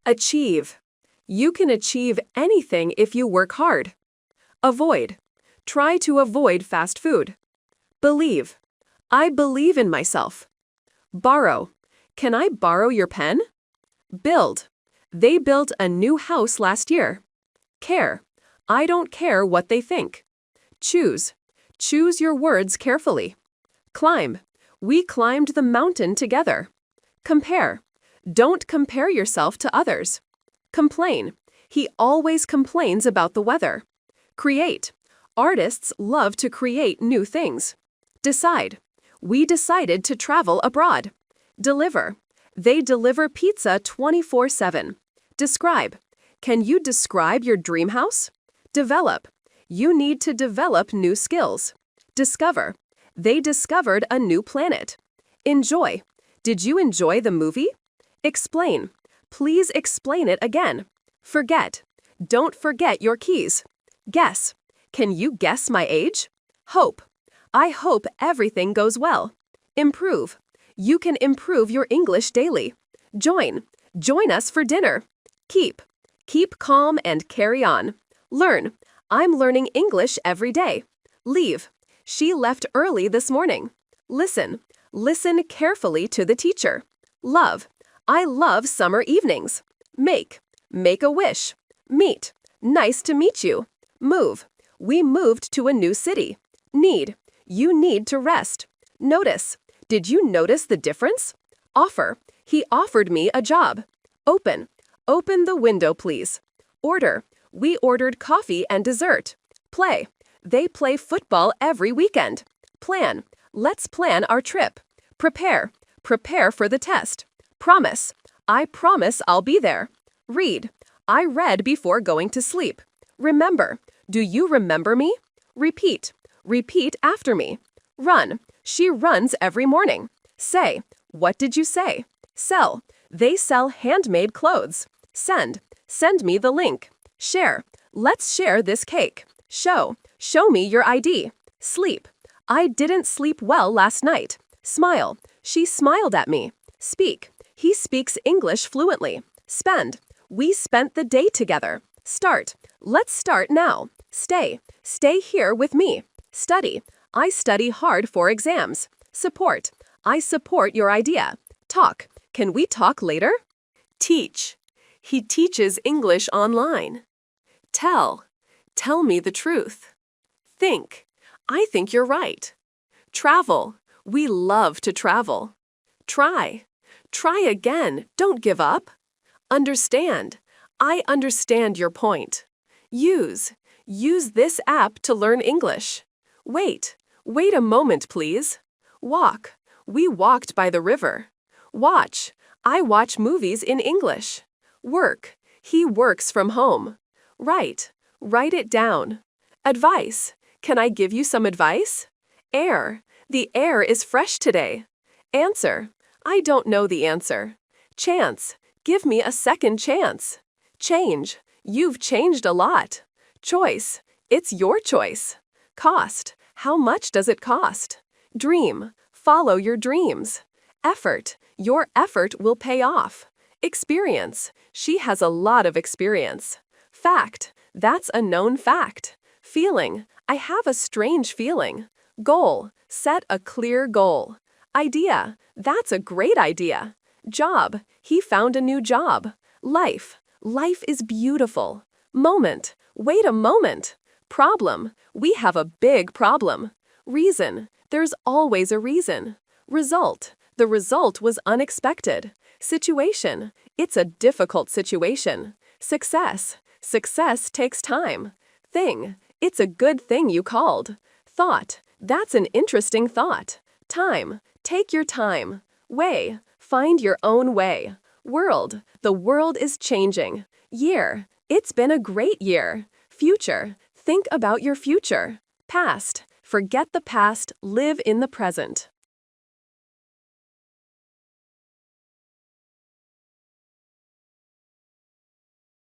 Achieve. You can achieve anything if you work hard. Avoid. Try to avoid fast food. Believe. I believe in myself. Borrow. Can I borrow your pen? Build. They built a new house last year. Care. I don't care what they think. Choose. Choose your words carefully. Climb. We climbed the mountain together. Compare. Don't compare yourself to others. Complain. He always complains about the weather. Create. Artists love to create new things. Decide. We decided to travel abroad. Deliver. They deliver pizza 24/7. Describe. Can you describe your dream house? Develop. You need to develop new skills. Discover. They discovered a new planet. Enjoy. Did you enjoy the movie? Explain. Please explain it again. Forget. Don't forget your keys. Guess. Can you guess my age? Hope. I hope everything goes well. Improve. You can improve your English daily. Join. Join us for dinner. Keep. Keep calm and carry on. Learn. I'm learning English every day. Leave. She left early this morning. Listen. Listen carefully to the teacher. Love. I love summer evenings. Make. Make a wish. Meet. Nice to meet you. Move. We moved to a new city. Need. You need to rest. Notice. Did you notice the difference? Offer. He offered me a job. Open. Open the window, please. Order. We ordered coffee and dessert. Play. They play football every weekend. Plan. Let's plan our trip. Prepare. Prepare for the test. Promise. I promise I'll be there. Read. I read before going to sleep. Remember. Do you remember me? Repeat. Repeat after me. Run. She runs every morning. Say. What did you say? Sell. They sell handmade clothes. Send. Send me the link. Share. Let's share this cake. Show. Show me your ID. Sleep. I didn't sleep well last night. Smile. She smiled at me. Speak. He speaks English fluently. Spend. We spent the day together. Start. Let's start now. Stay. Stay here with me. Study. I study hard for exams. Support. I support your idea. Talk. Can we talk later? Teach. He teaches English online. Tell. Tell me the truth. Think. I think you're right. Travel. We love to travel. Try. Try again. Don't give up. Understand. I understand your point. Use. Use this app to learn English. Wait. Wait a moment, please. Walk. We walked by the river. Watch. I watch movies in English. Work. He works from home. Write. Write it down. Advice. Can I give you some advice? Air. The air is fresh today. Answer. I don't know the answer. Chance. Give me a second chance. Change. You've changed a lot. Choice. It's your choice. Cost. How much does it cost? Dream. Follow your dreams. Effort. Your effort will pay off. Experience. She has a lot of experience. Fact. That's a known fact. Feeling. I have a strange feeling. Goal. Set a clear goal. Idea. That's a great idea. Job. He found a new job. Life. Life is beautiful. Moment. Wait a moment. Problem. We have a big problem. Reason. There's always a reason. Result. The result was unexpected. Situation. It's a difficult situation. Success. Success takes time. Thing. It's a good thing you called. Thought. That's an interesting thought. Time. Take your time. Way. Find your own way. World. The world is changing. Year. It's been a great year. Future. Think about your future. Past. Forget the past. Live in the present.